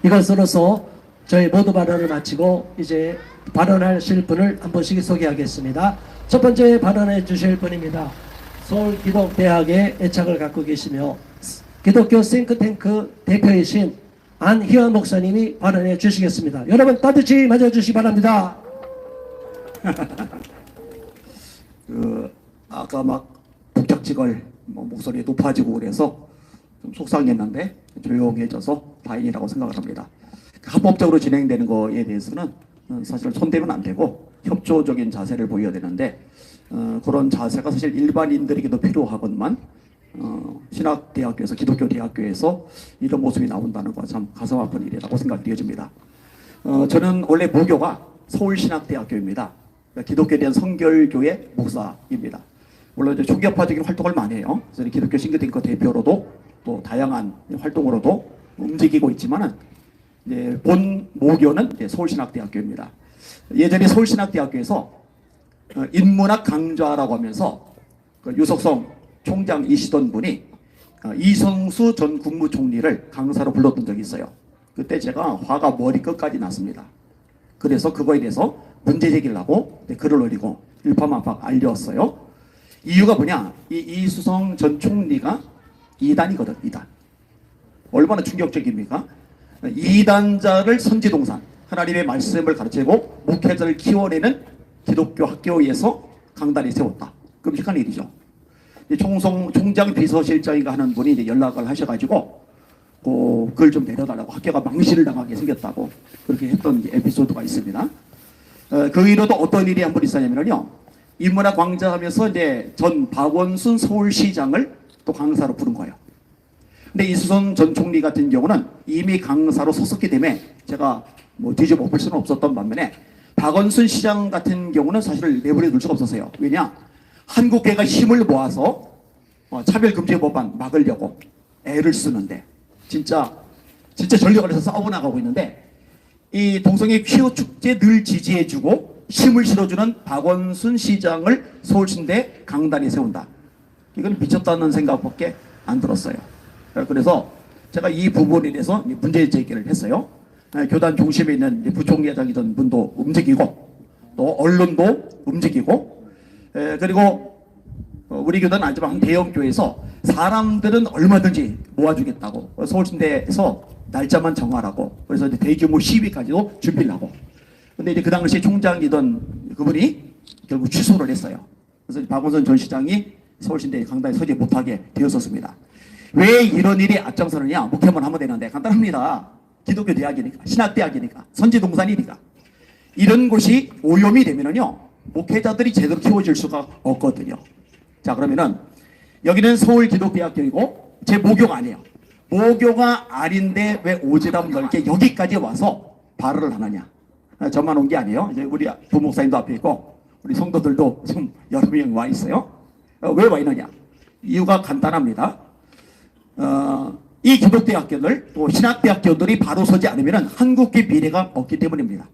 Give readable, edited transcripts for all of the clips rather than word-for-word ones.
이것으로서 저희 모두 발언을 마치고 이제 발언하실 분을 한 분씩 소개하겠습니다. 첫 번째 발언해 주실 분입니다. 서울기독대학에 애착을 갖고 계시며 기독교 싱크탱크 대표이신 안희원 목사님이 발언해 주시겠습니다. 여러분 따뜻히 맞아주시기 바랍니다. 아까 막 북적지걸 목소리 높아지고 그래서 좀 속상했는데 조용해져서 다행이라고 생각을 합니다. 합법적으로 진행되는 거에 대해서는 사실 손대면 안 되고 협조적인 자세를 보여야 되는데 그런 자세가 사실 일반인들에게도 필요하건만 신학대학교에서 기독교 대학교에서 이런 모습이 나온다는 거 참 가슴 아픈 일이라고 생각이 되어집니다. 저는 원래 모교가 서울신학대학교입니다. 기독교에 대한 성결교회 목사입니다. 물론 이제 총격파적인 활동을 많이 해요. 그래서 기독교 싱크탱크 대표로도 또 다양한 활동으로도 움직이고 있지만은 이제 본 모교는 이제 서울신학대학교입니다. 예전에 서울신학대학교에서 인문학 강좌라고 하면서 그 유석성 총장이시던 분이 이성수 전 국무총리를 강사로 불렀던 적이 있어요. 그때 제가 화가 머리 끝까지 났습니다. 그래서 그거에 대해서 문제 제기를 하고 글을 올리고 일파만파 알렸어요. 이유가 뭐냐? 이수성 전 총리가 이단이거든, 이단. 얼마나 충격적입니까? 이단자를 선지동산, 하나님의 말씀을 가르치고 목회자를 키워내는 기독교 학교에서 강단이 세웠다. 끔찍한 일이죠. 총장 비서실장인가 하는 분이 이제 연락을 하셔가지고 그걸 좀 내려달라고 학교가 망신을 당하게 생겼다고 그렇게 했던 에피소드가 있습니다. 그 이후로도 어떤 일이 한 번 있었냐면요. 인문학 강좌하면서 이제 전 박원순 서울시장을 또 강사로 부른 거예요. 근데 이수선 전 총리 같은 경우는 이미 강사로 섰었기 때문에 제가 뭐 뒤집어 엎을 수는 없었던 반면에 박원순 시장 같은 경우는 사실 내버려 둘 수가 없었어요. 왜냐? 한국계가 힘을 모아서 차별금지법안 막으려고 애를 쓰는데 진짜 전력을 해서 싸워 나가고 있는데 이 동성애 퀴어 축제 늘 지지해주고 힘을 실어주는 박원순 시장을 서울신대 강단에 세운다. 이건 미쳤다는 생각밖에 안 들었어요. 그래서 제가 이 부분에 대해서 문제 제기를 했어요. 교단 중심에 있는 부총회장이던 분도 움직이고 또 언론도 움직이고 그리고 우리 교단은 아니지만 한 대형 교회에서 사람들은 얼마든지 모아주겠다고 서울신대에서 날짜만 정하라고 그래서 이제 대규모 시위까지도 준비를 하고 근데 이제 그 당시 총장이던 그분이 결국 취소를 했어요. 그래서 박원순 전 시장이 서울신대 강단에 서지 못하게 되었었습니다. 왜 이런 일이 앞장서느냐? 목회만 하면 되는데 간단합니다. 기독교 대학이니까 신학대학이니까 선지동산이니까 이런 곳이 오염이 되면은요 목회자들이 제대로 키워질 수가 없거든요. 자 그러면은 여기는 서울기독대학교이고 제 모교가 아니에요. 모교가 아닌데 왜 오지랖 넓게 여기까지 와서 발언을 하느냐? 저만 온 게 아니에요. 이제 우리 부목사님도 앞에 있고 우리 성도들도 지금 여러 명 와 있어요. 왜 와 있느냐? 이유가 간단합니다. 이 기독대학교들 또 신학대학교들이 바로 서지 않으면 한국의 미래가 없기 때문입니다.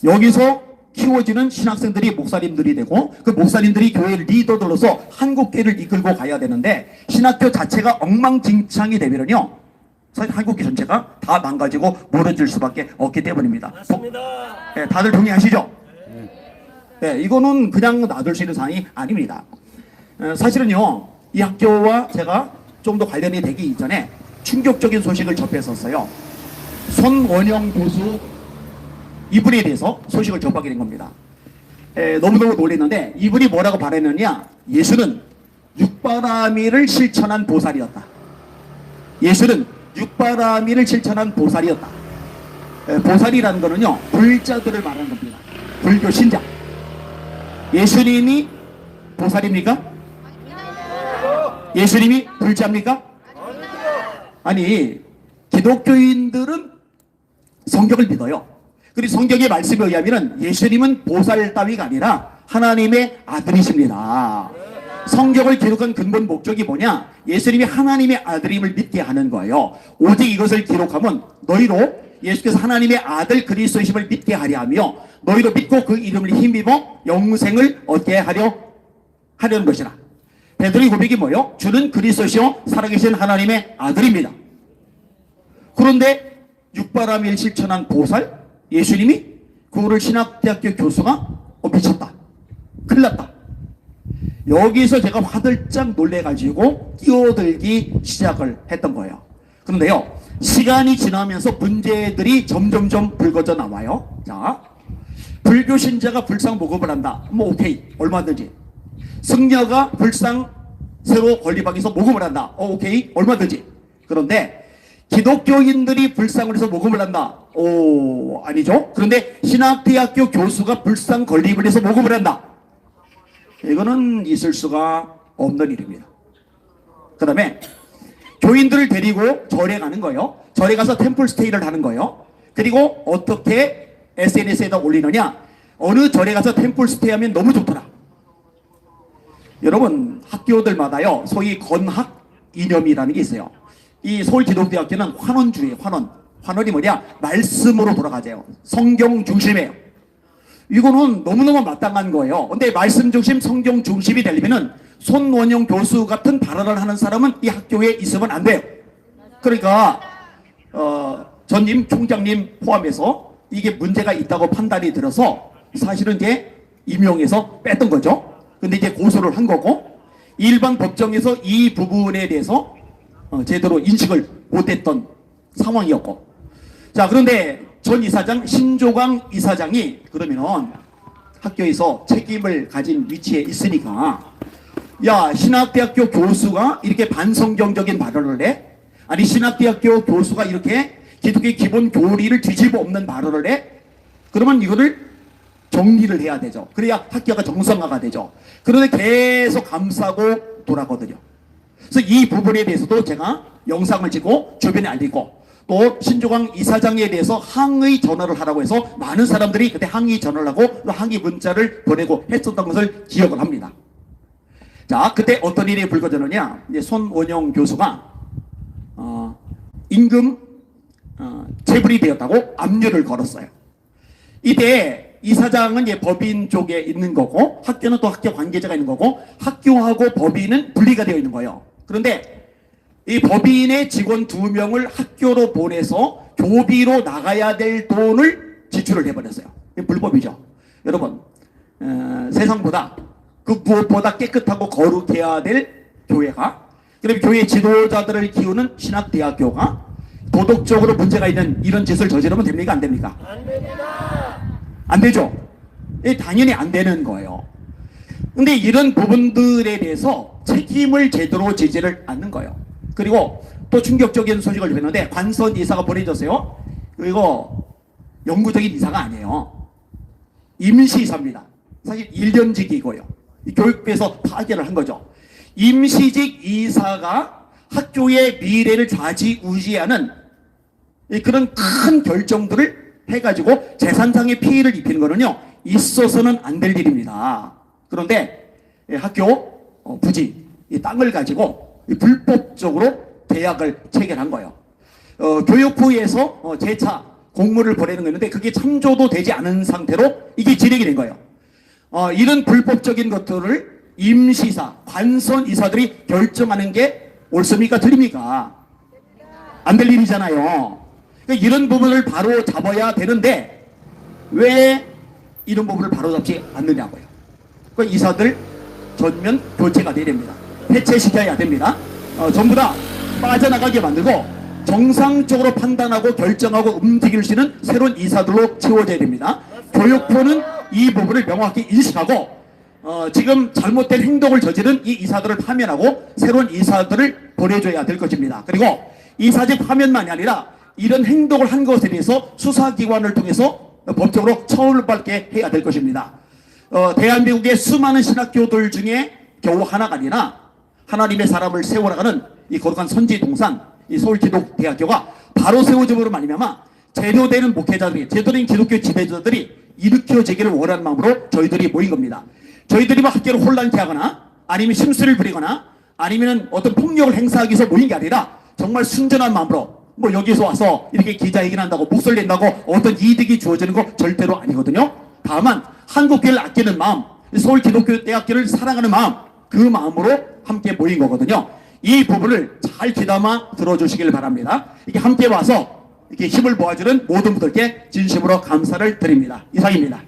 여기서 키워지는 신학생들이 목사님들이 되고 그 목사님들이 교회 리더들로서 한국교회를 이끌고 가야 되는데 신학교 자체가 엉망진창이 되면요 사실 한국교 전체가 다 망가지고 무너질 수밖에 없기 때문입니다. 맞습니다. 네, 다들 동의하시죠? 네, 이거는 그냥 놔둘 수 있는 사항이 아닙니다. 사실은요 이 학교와 제가 좀 더 관련이 되기 이전에 충격적인 소식을 접했었어요. 손원영 교수 이분에 대해서 소식을 접하게 된 겁니다. 너무너무 놀랐는데 이분이 뭐라고 말했느냐? 예수는 육바라밀을 실천한 보살이었다. 예수는 육바라밀을 실천한 보살이었다. 보살이라는 거는요 불자들을 말하는 겁니다. 불교 신자. 예수님이 보살입니까? 예수님이 불자입니까? 아니 기독교인들은 성경을 믿어요. 그리고 성경의 말씀에 의하면 예수님은 보살 따위가 아니라 하나님의 아들이십니다. 성경을 기록한 근본 목적이 뭐냐? 예수님이 하나님의 아들임을 믿게 하는 거예요. 오직 이것을 기록하면 너희로 예수께서 하나님의 아들 그리스도이심을 믿게 하려 하며 너희로 믿고 그 이름을 힘입어 영생을 얻게 하려는 것이라. 베드로의 고백이 뭐예요? 주는 그리스도시요 살아계신 하나님의 아들입니다. 그런데 육바라밀 실천한 보살 예수님이 그거를 신학대학교 교수가 미쳤다, 큰일 났다, 여기서 제가 화들짝 놀래가지고 끼어들기 시작을 했던 거예요. 그런데요, 시간이 지나면서 문제들이 점점점 불거져 나와요. 자, 불교 신자가 불상 모금을 한다. 뭐 오케이, 얼마든지. 승려가 불상 새로 건립하기 위해서 모금을 한다. 오케이, 얼마든지. 그런데 기독교인들이 불상을 해서 모금을 한다. 아니죠. 그런데 신학대학교 교수가 불상 건립을 해서 모금을 한다. 이거는 있을 수가 없는 일입니다. 그 다음에 교인들을 데리고 절에 가는 거예요. 절에 가서 템플스테이를 하는 거예요. 그리고 어떻게 SNS에다 올리느냐. 어느 절에 가서 템플스테이 하면 너무 좋더라. 여러분, 학교들마다요, 소위 건학 이념이라는 게 있어요. 이 서울기독대학교는 환원주의예요. 환원이 뭐냐? 말씀으로 돌아가세요. 성경 중심이에요. 이거는 너무너무 마땅한 거예요. 근데 말씀 중심, 성경 중심이 되려면은 손원영 교수 같은 발언을 하는 사람은 이 학교에 있으면 안 돼요. 그러니까 전임 총장님 포함해서 이게 문제가 있다고 판단이 들어서 사실은 이제 임용해서 뺐던 거죠. 근데 이제 고소를 한 거고, 일반 법정에서 이 부분에 대해서 제대로 인식을 못했던 상황이었고, 자, 그런데 전 이사장 신조광 이사장이 그러면 학교에서 책임을 가진 위치에 있으니까, 야, 신학대학교 교수가 이렇게 반성경적인 발언을 해? 아니, 신학대학교 교수가 이렇게 기독교의 기본 교리를 뒤집어 엎는 발언을 해? 그러면 이거를 정리를 해야 되죠. 그래야 학교가 정상화가 되죠. 그런데 계속 감싸고 돌아거든요. 그래서 이 부분에 대해서도 제가 영상을 찍고 주변에 알리고, 또 신조광 이사장에 대해서 항의 전화를 하라고 해서 많은 사람들이 그때 항의 전화를 하고 또 항의 문자를 보내고 했었던 것을 기억을 합니다. 자, 그때 어떤 일이 불거졌느냐. 이제 손원영 교수가 임금 체불이 되었다고 압류를 걸었어요. 이때 이사장은 이제 법인 쪽에 있는 거고, 학교는 또 학교 관계자가 있는 거고, 학교하고 법인은 분리가 되어 있는 거예요. 그런데 이 법인의 직원 2명을 학교로 보내서 교비로 나가야 될 돈을 지출을 해버렸어요. 이게 불법이죠. 여러분, 세상보다 그 무엇보다 깨끗하고 거룩해야 될 교회가, 그럼 교회 지도자들을 키우는 신학대학교가 도덕적으로 문제가 있는 이런 짓을 저지르면 됩니까? 안 됩니까? 안 됩니다. 안 되죠. 당연히 안 되는 거예요. 근데 이런 부분들에 대해서 책임을 제대로 지지를 않는 거예요. 그리고 또 충격적인 소식을 전했는데, 관선 이사가 보내줬어요. 이거 영구적인 이사가 아니에요. 임시 이사입니다. 사실 1년직이고요. 교육부에서 파견을 한 거죠. 임시직 이사가 학교의 미래를 좌지우지하는 그런 큰 결정들을 해가지고 재산상의 피해를 입히는 거는요, 있어서는 안 될 일입니다. 그런데 학교 부지, 이 땅을 가지고 불법적으로 계약을 체결한 거예요. 교육부에서 재차 공문을 보내는 거였는데 그게 참조도 되지 않은 상태로 이게 진행이 된 거예요. 이런 불법적인 것들을 임시사, 관선이사들이 결정하는 게 옳습니까? 틀립니까? 안 될 일이잖아요. 그러니까 이런 부분을 바로 잡아야 되는데 왜 이런 부분을 바로 잡지 않느냐고요. 그러니까 이사들 전면 교체가 돼야 됩니다. 해체시켜야 됩니다. 전부 다 빠져나가게 만들고 정상적으로 판단하고 결정하고 움직일 수 있는 새로운 이사들로 채워져야 됩니다. 교육부는 이 부분을 명확히 인식하고 지금 잘못된 행동을 저지른 이 이사들을 파면하고 새로운 이사들을 보내줘야 될 것입니다. 그리고 이사직 파면만이 아니라 이런 행동을 한 것에 대해서 수사기관을 통해서 법적으로 처벌받게 해야 될 것입니다. 대한민국의 수많은 신학교들 중에 겨우 하나가 아니라 하나님의 사람을 세워나가는 이 거룩한 선지 동산, 이 서울기독대학교가 바로 세워짐으로 말미암아 제대로되는 목회자들이, 제대로된 기독교 지도자들이 일으켜지기를 원하는 마음으로 저희들이 모인 겁니다. 저희들이 막 학교를 혼란케 하거나 아니면 심술을 부리거나 아니면 어떤 폭력을 행사하기 위해서 모인 게 아니라 정말 순전한 마음으로, 뭐 여기서 와서 이렇게 기자회견 한다고 목소리 낸다고 어떤 이득이 주어지는 거 절대로 아니거든요. 다만 한국교회를 아끼는 마음, 서울기독교대학교를 사랑하는 마음, 그 마음으로 함께 모인 거거든요. 이 부분을 잘 귀담아 들어주시길 바랍니다. 이게 함께 와서 이렇게 힘을 모아주는 모든 분들께 진심으로 감사를 드립니다. 이상입니다.